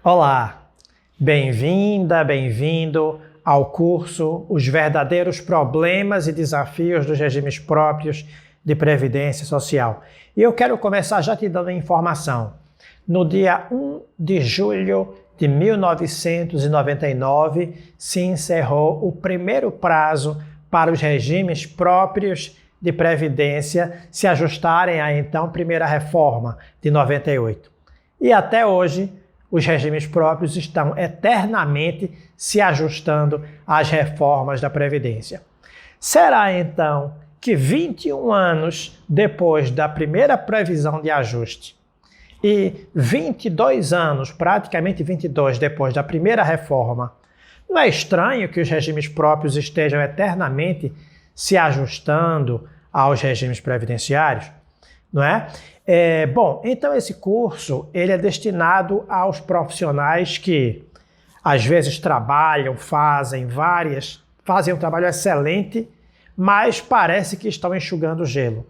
Olá, bem-vinda, bem-vindo ao curso Os Verdadeiros Problemas e Desafios dos Regimes Próprios de Previdência Social. E eu quero começar já te dando informação. No dia 1 de julho de 1999, se encerrou o primeiro prazo para os regimes próprios de Previdência se ajustarem à então primeira reforma de 98. E até hoje, os regimes próprios estão eternamente se ajustando às reformas da Previdência. Será então que 21 anos depois da primeira previsão de ajuste e 22 anos, praticamente 22 depois da primeira reforma, não é estranho que os regimes próprios estejam eternamente se ajustando aos regimes previdenciários? Não é? Bom, então esse curso ele é destinado aos profissionais que às vezes trabalham, fazem um trabalho excelente, mas parece que estão enxugando gelo.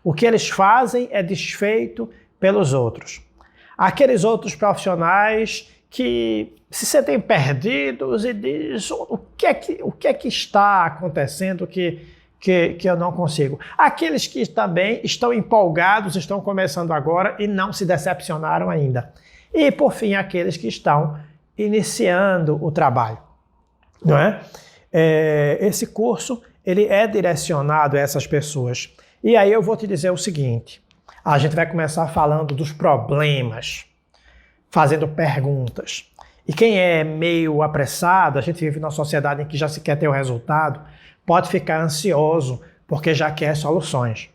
O que eles fazem é desfeito pelos outros. Aqueles outros profissionais que se sentem perdidos e dizem o que é que está acontecendo que eu não consigo. Aqueles que também estão empolgados, estão começando agora e não se decepcionaram ainda. E, por fim, aqueles que estão iniciando o trabalho. Não é? Esse curso ele é direcionado a essas pessoas. E aí eu vou te dizer o seguinte, a gente vai começar falando dos problemas, fazendo perguntas. E quem é meio apressado, a gente vive numa sociedade em que já se quer ter o resultado, pode ficar ansioso porque já quer soluções.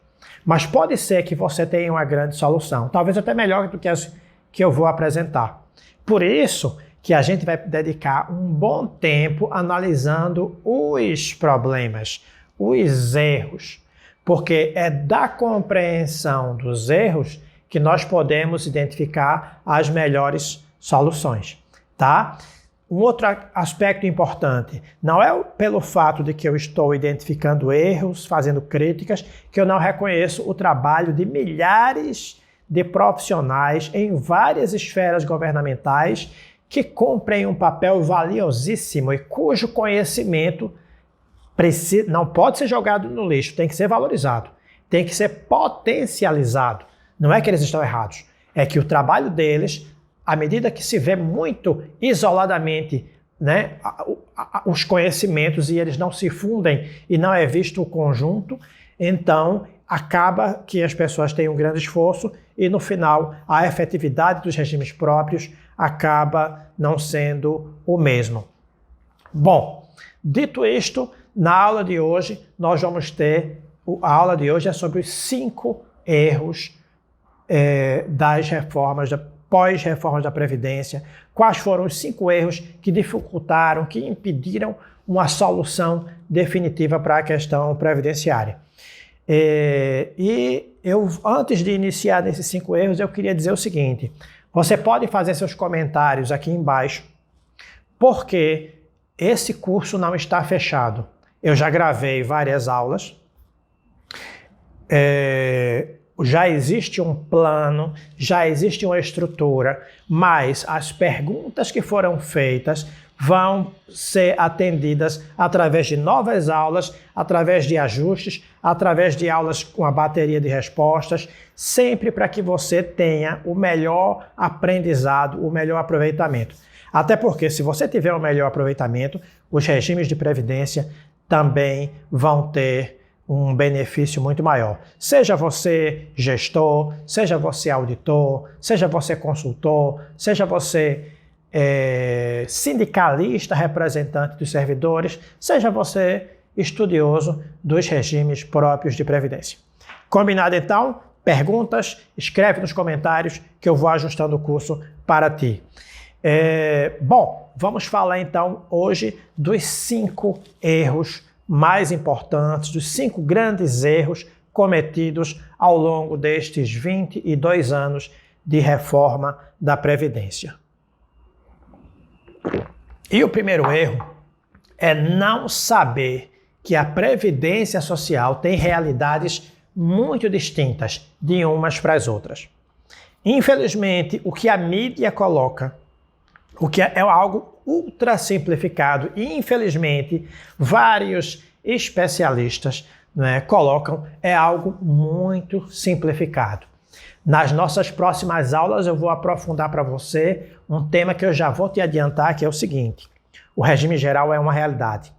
Mas pode ser que você tenha uma grande solução, talvez até melhor do que as que eu vou apresentar. Por isso que a gente vai dedicar um bom tempo analisando os problemas, os erros, porque é da compreensão dos erros que nós podemos identificar as melhores soluções, tá? Um outro aspecto importante, não é pelo fato de que eu estou identificando erros, fazendo críticas, que eu não reconheço o trabalho de milhares de profissionais em várias esferas governamentais que cumprem um papel valiosíssimo e cujo conhecimento não pode ser jogado no lixo, tem que ser valorizado, tem que ser potencializado. Não é que eles estão errados, é que o trabalho deles, à medida que se vê muito isoladamente, né, os conhecimentos e eles não se fundem e não é visto o conjunto, então acaba que as pessoas têm um grande esforço e no final a efetividade dos regimes próprios acaba não sendo o mesmo. Bom, dito isto, na aula de hoje nós vamos ter, a aula de hoje é sobre os 5 erros das reformas pós-reformas da Previdência, quais foram os 5 erros que dificultaram, que impediram uma solução definitiva para a questão previdenciária. Antes de iniciar nesses 5 erros, eu queria dizer o seguinte, você pode fazer seus comentários aqui embaixo, porque esse curso não está fechado. Eu já gravei várias aulas, já existe um plano, já existe uma estrutura, mas as perguntas que foram feitas vão ser atendidas através de novas aulas, através de ajustes, através de aulas com a bateria de respostas, sempre para que você tenha o melhor aprendizado, o melhor aproveitamento. Até porque se você tiver o melhor aproveitamento, os regimes de previdência também vão ter um benefício muito maior. Seja você gestor, seja você auditor, seja você consultor, seja você sindicalista, representante dos servidores, seja você estudioso dos regimes próprios de previdência. Combinado então? Perguntas? Escreve nos comentários que eu vou ajustando o curso para ti. Bom, vamos falar então hoje dos 5 erros mais importantes, dos 5 grandes erros cometidos ao longo destes 22 anos de reforma da Previdência. E o primeiro erro é não saber que a Previdência Social tem realidades muito distintas de umas para as outras. Infelizmente, o que a mídia coloca o que é algo ultra simplificado e, infelizmente, vários especialistas, né, colocam algo muito simplificado. Nas nossas próximas aulas eu vou aprofundar para você um tema que eu já vou te adiantar, que é o seguinte: o regime geral é uma realidade.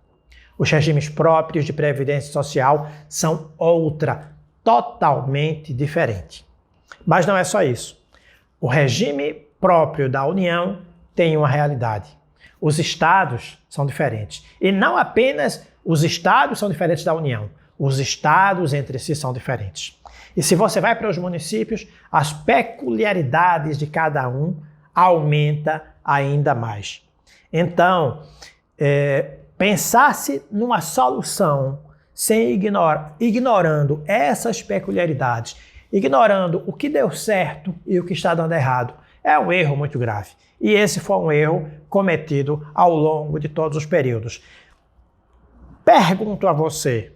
Os regimes próprios de previdência social são outra, totalmente diferente. Mas não é só isso. O regime próprio da União tem uma realidade. Os estados são diferentes. E não apenas os estados são diferentes da União. Os estados entre si são diferentes. E se você vai para os municípios, as peculiaridades de cada um aumenta ainda mais. Então, pensasse numa solução sem ignorando essas peculiaridades, ignorando o que deu certo e o que está dando errado, é um erro muito grave. E esse foi um erro cometido ao longo de todos os períodos. Pergunto a você,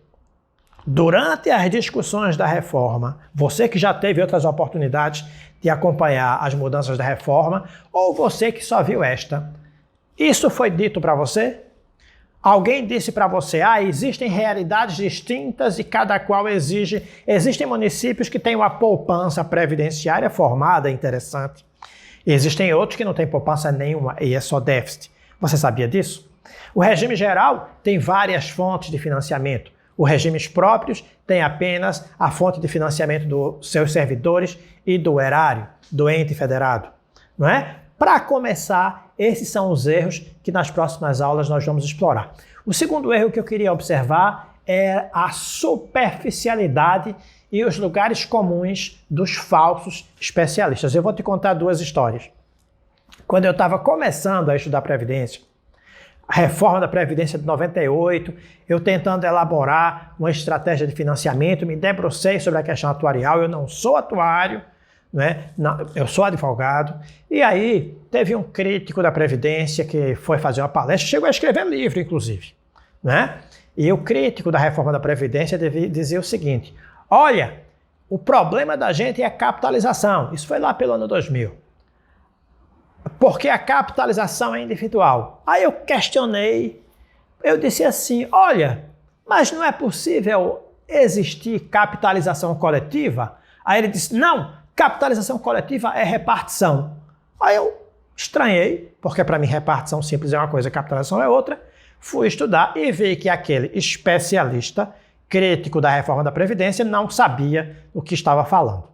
durante as discussões da reforma, você que já teve outras oportunidades de acompanhar as mudanças da reforma, ou você que só viu esta, isso foi dito para você? Alguém disse para você, existem realidades distintas e cada qual exige... Existem municípios que têm uma poupança previdenciária formada, interessante. E existem outros que não têm poupança nenhuma e é só déficit. Você sabia disso? O regime geral tem várias fontes de financiamento. Os regimes próprios têm apenas a fonte de financiamento dos seus servidores e do erário, do ente federado, não é? Para começar, esses são os erros que nas próximas aulas nós vamos explorar. O segundo erro que eu queria observar é a superficialidade e os lugares comuns dos falsos especialistas. Eu vou te contar duas histórias. Quando eu estava começando a estudar Previdência, a reforma da Previdência de 98, eu tentando elaborar uma estratégia de financiamento, me debrucei sobre a questão atuarial, eu não sou atuário, né? Não, eu sou advogado, e aí teve um crítico da Previdência que foi fazer uma palestra, chegou a escrever livro, inclusive, né? E o crítico da reforma da Previdência dizia o seguinte: olha, o problema da gente é a capitalização. Isso foi lá pelo ano 2000. Porque a capitalização é individual. Aí eu questionei, eu disse assim, olha, mas não é possível existir capitalização coletiva? Aí ele disse, não, capitalização coletiva é repartição. Aí eu estranhei, porque para mim repartição simples é uma coisa, capitalização é outra. Fui estudar e vi que aquele especialista crítico da reforma da Previdência não sabia o que estava falando.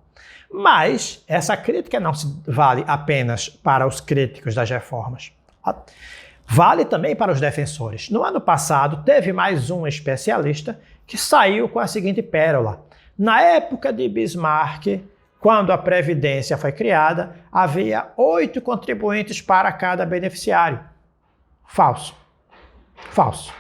Mas essa crítica não se vale apenas para os críticos das reformas. Vale também para os defensores. No ano passado, teve mais um especialista que saiu com a seguinte pérola. Na época de Bismarck, quando a Previdência foi criada, havia 8 contribuintes para cada beneficiário. Falso. Falso.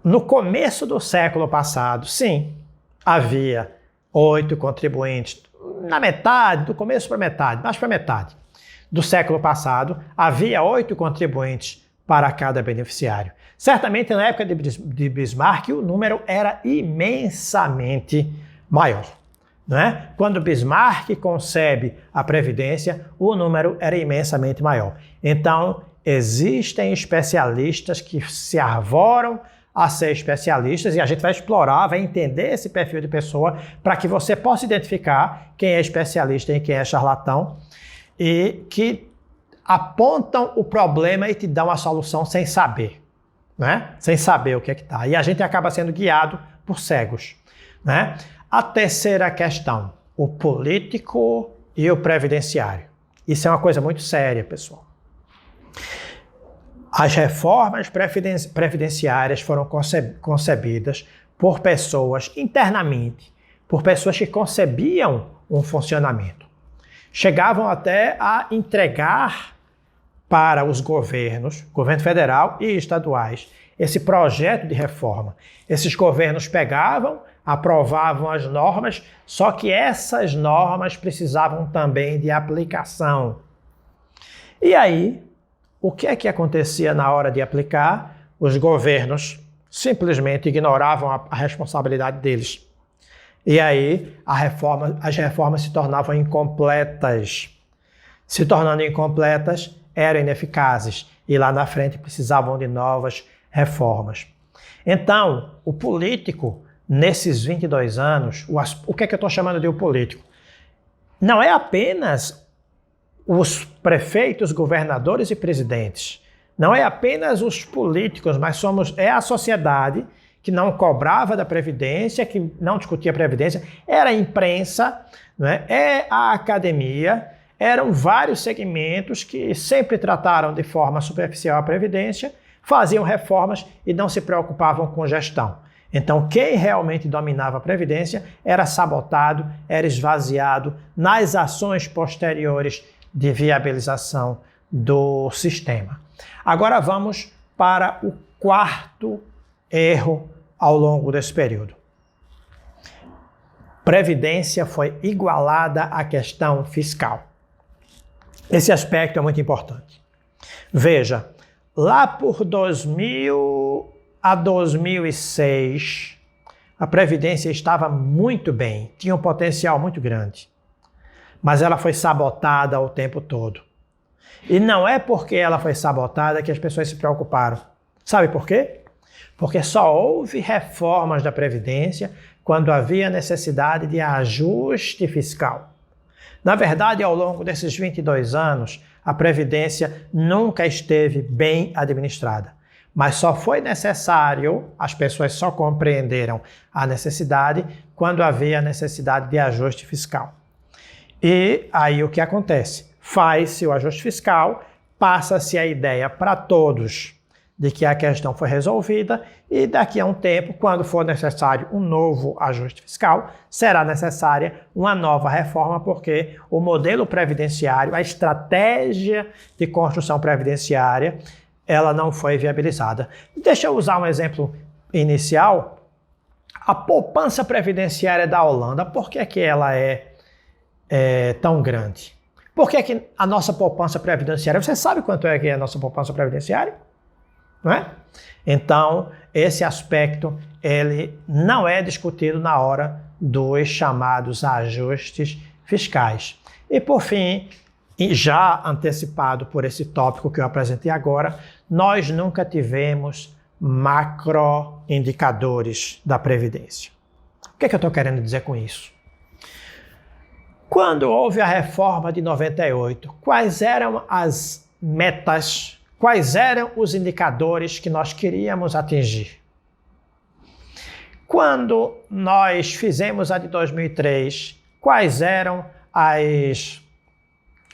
No começo do século passado, sim, havia 8 contribuintes. Na metade, do começo para metade, mais para metade do século passado, havia 8 contribuintes para cada beneficiário. Certamente, na época de Bismarck, o número era imensamente maior. Não é? Quando Bismarck concebe a Previdência, o número era imensamente maior. Então, existem especialistas que se arvoram a ser especialistas e a gente vai explorar, vai entender esse perfil de pessoa para que você possa identificar quem é especialista e quem é charlatão e que apontam o problema e te dão a solução sem saber, né? Sem saber o que é que está. E a gente acaba sendo guiado por cegos, né? A terceira questão, o político e o previdenciário. Isso é uma coisa muito séria, pessoal. As reformas previdenciárias foram concebidas por pessoas internamente, por pessoas que concebiam um funcionamento. Chegavam até a entregar para os governos, governo federal e estaduais, esse projeto de reforma. Esses governos pegavam, aprovavam as normas, só que essas normas precisavam também de aplicação. E aí, o que é que acontecia na hora de aplicar? Os governos simplesmente ignoravam a responsabilidade deles. E aí as reformas se tornavam incompletas. se tornando incompletas, eram ineficazes e lá na frente precisavam de novas reformas. Então, o político, nesses 22 anos, o que é que eu estou chamando de o político? Não é apenas os prefeitos, governadores e presidentes. Não é apenas os políticos, mas é a sociedade que não cobrava da Previdência, que não discutia a Previdência, era a imprensa, né? É a academia, eram vários segmentos que sempre trataram de forma superficial a Previdência, faziam reformas e não se preocupavam com gestão. Então, quem realmente dominava a Previdência era sabotado, era esvaziado nas ações posteriores de viabilização do sistema. Agora vamos para o quarto erro ao longo desse período. Previdência foi igualada à questão fiscal. Esse aspecto é muito importante. Veja, lá por 2000 a 2006, a Previdência estava muito bem, tinha um potencial muito grande, mas ela foi sabotada o tempo todo. E não é porque ela foi sabotada que as pessoas se preocuparam. Sabe por quê? Porque só houve reformas da Previdência quando havia necessidade de ajuste fiscal. Na verdade, ao longo desses 22 anos, a Previdência nunca esteve bem administrada. Mas só foi necessário, as pessoas só compreenderam a necessidade quando havia necessidade de ajuste fiscal. E aí o que acontece? Faz-se o ajuste fiscal, passa-se a ideia para todos de que a questão foi resolvida e daqui a um tempo, quando for necessário um novo ajuste fiscal, será necessária uma nova reforma, porque o modelo previdenciário, a estratégia de construção previdenciária, ela não foi viabilizada. Deixa eu usar um exemplo inicial. A poupança previdenciária da Holanda, por que que ela é tão grande? Por que que a nossa poupança previdenciária, você sabe quanto é que é a nossa poupança previdenciária? Não é? Então, esse aspecto ele não é discutido na hora dos chamados ajustes fiscais. E por fim, e já antecipado por esse tópico que eu apresentei agora, nós nunca tivemos macroindicadores da Previdência. O que é que eu estou querendo dizer com isso? Quando houve a reforma de 98, quais eram as metas, quais eram os indicadores que nós queríamos atingir? Quando nós fizemos a de 2003, quais eram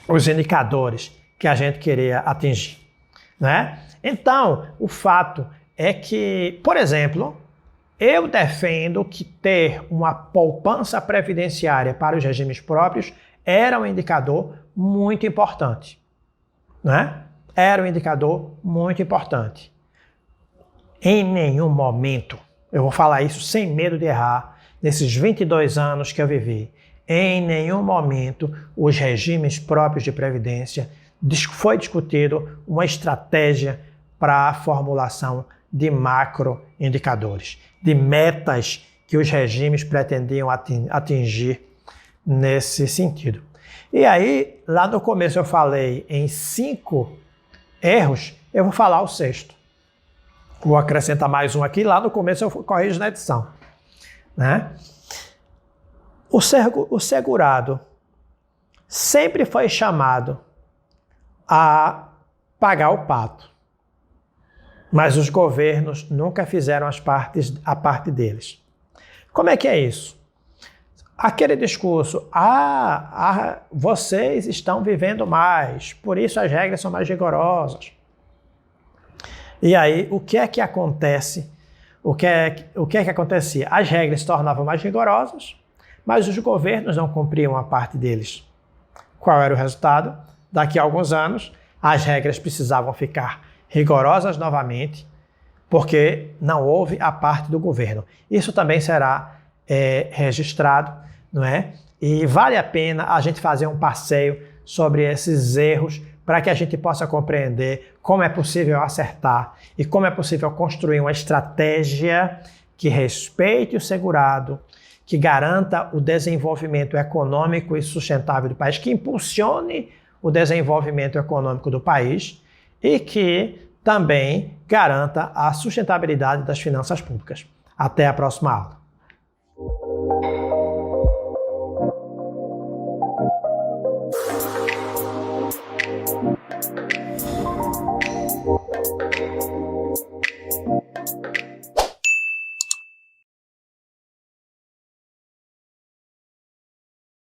os indicadores que a gente queria atingir, né? Então, o fato é que, por exemplo, eu defendo que ter uma poupança previdenciária para os regimes próprios era um indicador muito importante, né? Era um indicador muito importante. Em nenhum momento, eu vou falar isso sem medo de errar, nesses 22 anos que eu vivi, em nenhum momento os regimes próprios de previdência foi discutido uma estratégia para a formulação de macroindicadores, de metas que os regimes pretendiam atingir nesse sentido. E aí, lá no começo eu falei em 5 erros, eu vou falar o 6º. Vou acrescentar mais um aqui, lá no começo eu corrijo na edição, né? O segurado sempre foi chamado a pagar o pato, mas os governos nunca fizeram a parte deles. Como é que é isso? Aquele discurso, vocês estão vivendo mais, por isso as regras são mais rigorosas. E aí, o que é que acontece? O que é que acontecia? As regras se tornavam mais rigorosas, mas os governos não cumpriam a parte deles. Qual era o resultado? Daqui a alguns anos, as regras precisavam ficar rigorosas novamente, porque não houve a parte do governo. Isso também será registrado, não é? E vale a pena a gente fazer um passeio sobre esses erros para que a gente possa compreender como é possível acertar e como é possível construir uma estratégia que respeite o segurado, que garanta o desenvolvimento econômico e sustentável do país, que impulsione o desenvolvimento econômico do país e que também garanta a sustentabilidade das finanças públicas. Até a próxima aula.